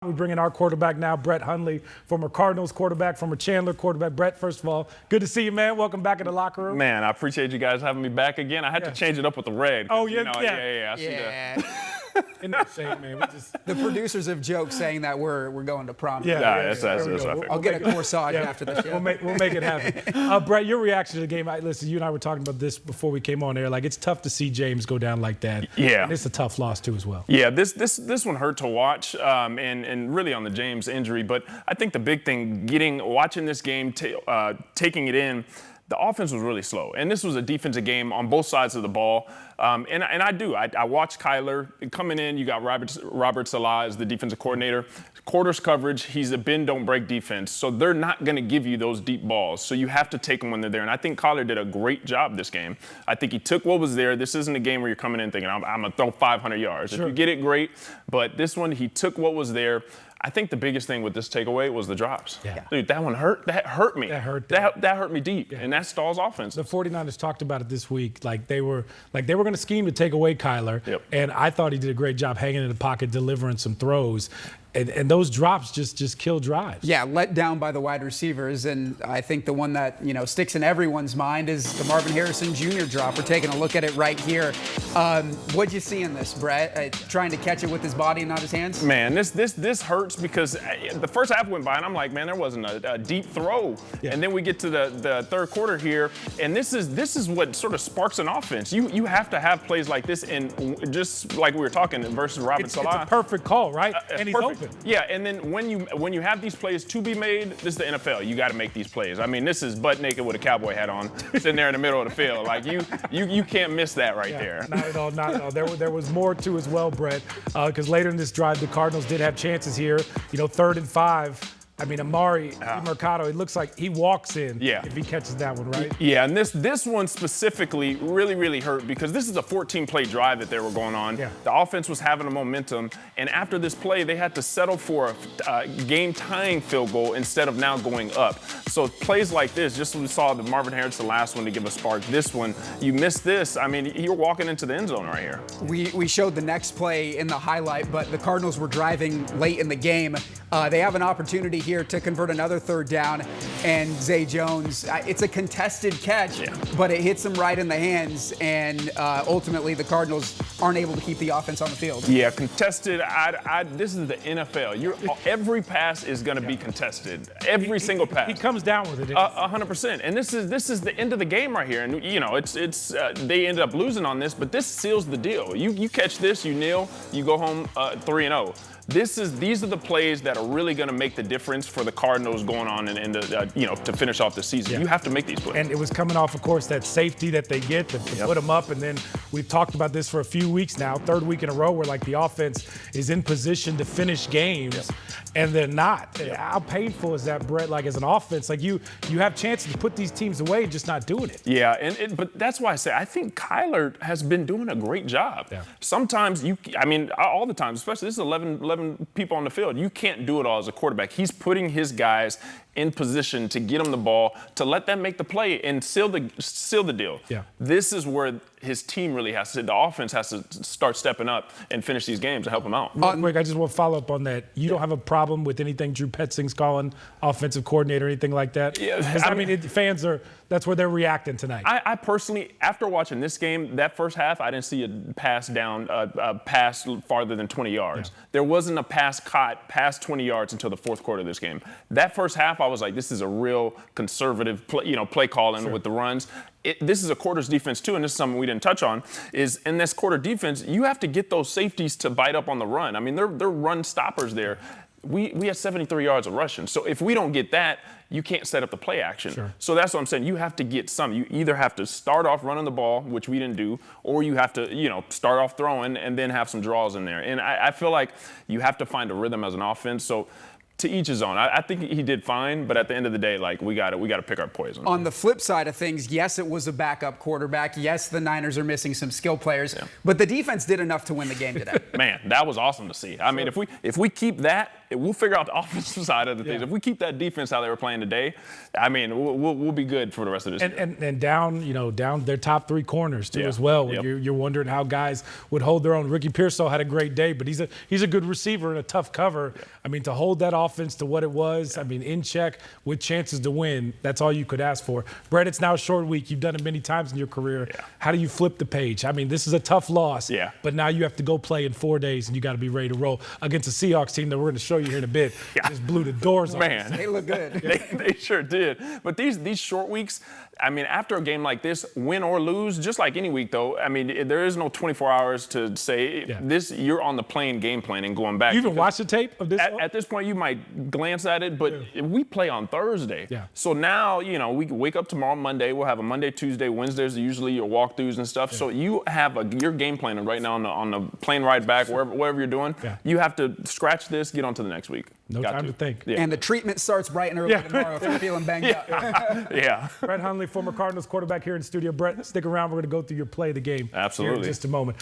We bring in our quarterback now, Brett Hundley, former Cardinals quarterback, former Chandler quarterback. Brett, first of all, good to see you, man. Welcome back in the locker room. Man, I appreciate you guys having me back again. I had to change it up with the red. Oh, yeah, I see that. In that shame, man. The producers have joked saying that we're going to prom. That's I'll get a corsage after the show. We'll make it happen. Brett, your reaction to the game. Listen, you and I were talking about this before we came on air. Like, it's tough to see James go down like that. Yeah. And it's a tough loss, too, as well. Yeah, this one hurt to watch, and really on the James injury. But I think the big thing, watching this game, taking it in, the offense was really slow. And this was a defensive game on both sides of the ball. And I watched Kyler coming in. You got Robert Salah as the defensive coordinator. Quarters coverage, he's a bend, don't break defense. So they're not going to give you those deep balls. So you have to take them when they're there. And I think Kyler did a great job this game. I think he took what was there. This isn't a game where you're coming in thinking, I'm going to throw 500 yards. Sure. If you get it, great. But this one, he took what was there. I think the biggest thing with this takeaway was the drops. Yeah. Dude, that one hurt. That hurt me. That hurt. That hurt me deep, and that stalls offense. The 49ers talked about it this week. Like they were going to scheme to take away Kyler, and I thought he did a great job hanging in the pocket, delivering some throws. And those drops just kill drives. Yeah, let down by the wide receivers. And I think the one that, sticks in everyone's mind is the Marvin Harrison Jr. drop. We're taking a look at it right here. What'd you see in this, Brett? Trying to catch it with his body and not his hands? Man, this hurts because the first half went by, and I'm like, man, there wasn't a deep throw. Yeah. And then we get to the third quarter here, and this is what sort of sparks an offense. You have to have plays like this, and just like we were talking versus Robert Salah. It's a perfect call, right? And he's perfect. Open. Yeah, and then when you have these plays to be made, this is the NFL. You got to make these plays. I mean, this is butt naked with a cowboy hat on, sitting there in the middle of the field. Like you can't miss that right there. Not at all. Not at all. There was more to as well, Brett, because later in this drive, the Cardinals did have chances here. 3rd and 5. I mean, Amari Mercado, it looks like he walks in if he catches that one, right? Yeah, and this one specifically really, really hurt because this is a 14-play drive that they were going on. Yeah. The offense was having a momentum, and after this play, they had to settle for a game-tying field goal instead of now going up. So plays like this, just as we saw the Marvin Harrison, the last one to give a spark, this one, you miss this. I mean, you're walking into the end zone right here. We showed the next play in the highlight, but the Cardinals were driving late in the game. They have an opportunity here to convert another 3rd down, and Zay Jones, it's a contested catch, but it hits him right in the hands, and ultimately the Cardinals aren't able to keep the offense on the field. Yeah, contested. This is the NFL. Every pass is going to be contested. Every single pass. He comes down with it. 100%. And this is the end of the game right here. And it's they ended up losing on this, but this seals the deal. You catch this, you kneel, you go home 3-0. These are the plays that are really going to make the difference for the Cardinals going on and to finish off the season. Yeah. You have to make these plays. And it was coming off, of course, that safety that they get to put them up. And then we've talked about this for a few weeks now, 3rd week in a row, where like the offense is in position to finish games and they're not. How painful is that, Brett? Like as an offense, like you have chances to put these teams away, just not doing it. Yeah, but that's why I say I think Kyler has been doing a great job. Yeah. Sometimes all the time, especially this is 11 people on the field. You can't do it all as a quarterback. He's putting his guys in position to get them the ball, to let them make the play and seal the deal. Yeah. This is where his team really the offense has to start stepping up and finish these games to help them out. Real quick, I just want to follow up on that. You don't have a problem with anything Drew Petzing's calling offensive coordinator or anything like that? Yeah. Fans that's where they're reacting tonight. I personally, after watching this game, that first half, I didn't see a pass farther than 20 yards. Yeah. There wasn't a pass caught past 20 yards until the 4th quarter of this game. That first half, I was like, this is a real conservative play calling with the runs. This is a quarters defense too, and this is something we didn't touch on, is in this quarter defense, you have to get those safeties to bite up on the run. I mean, they're run stoppers there. We had 73 yards of rushing. So if we don't get that, you can't set up the play action. Sure. So that's what I'm saying. You have to get some. You either have to start off running the ball, which we didn't do, or you have to, start off throwing and then have some draws in there. And I feel like you have to find a rhythm as an offense. So to each his own. I think he did fine, but at the end of the day, like we got to pick our poison. On the flip side of things, yes, it was a backup quarterback. Yes, the Niners are missing some skill players, but the defense did enough to win the game today. Man, that was awesome to see. I mean, if we keep that we'll figure out the offensive side of the things. If we keep that defense how they were playing today, I mean, we'll be good for the rest of this year. And down their top 3 corners too as well. You're wondering how guys would hold their own. Ricky Pearsall had a great day, but he's a good receiver and a tough cover. I mean, to hold that offense to what it was, I mean, in check with chances to win, that's all you could ask for. Brett, it's now a short week. You've done it many times in your career. How do you flip the page? I mean, this is a tough loss, but now you have to go play in 4 days, and you got to be ready to roll against a Seahawks team that we're going to show you here in a bit. Just blew the doors off. Man, they look good. They sure did. But these short weeks, I mean, after a game like this, win or lose, just like any week, though, I mean, there is no 24 hours to say this. You're on the plane game plan and going back. You even watch the tape of this? At this point, you might glance at it, but we play on Thursday. So now, we wake up tomorrow, Monday. We'll have a Monday, Tuesday, Wednesdays are usually your walkthroughs and stuff. So you have your game plan right now on the plane ride back, wherever you're doing. You have to scratch this, get on to the next week. No time to think. And the treatment starts bright and early tomorrow if you're feeling banged up. Brett Hundley, former Cardinals quarterback here in studio. Brett, stick around. We're going to go through your play of the game Absolutely. here in just a moment.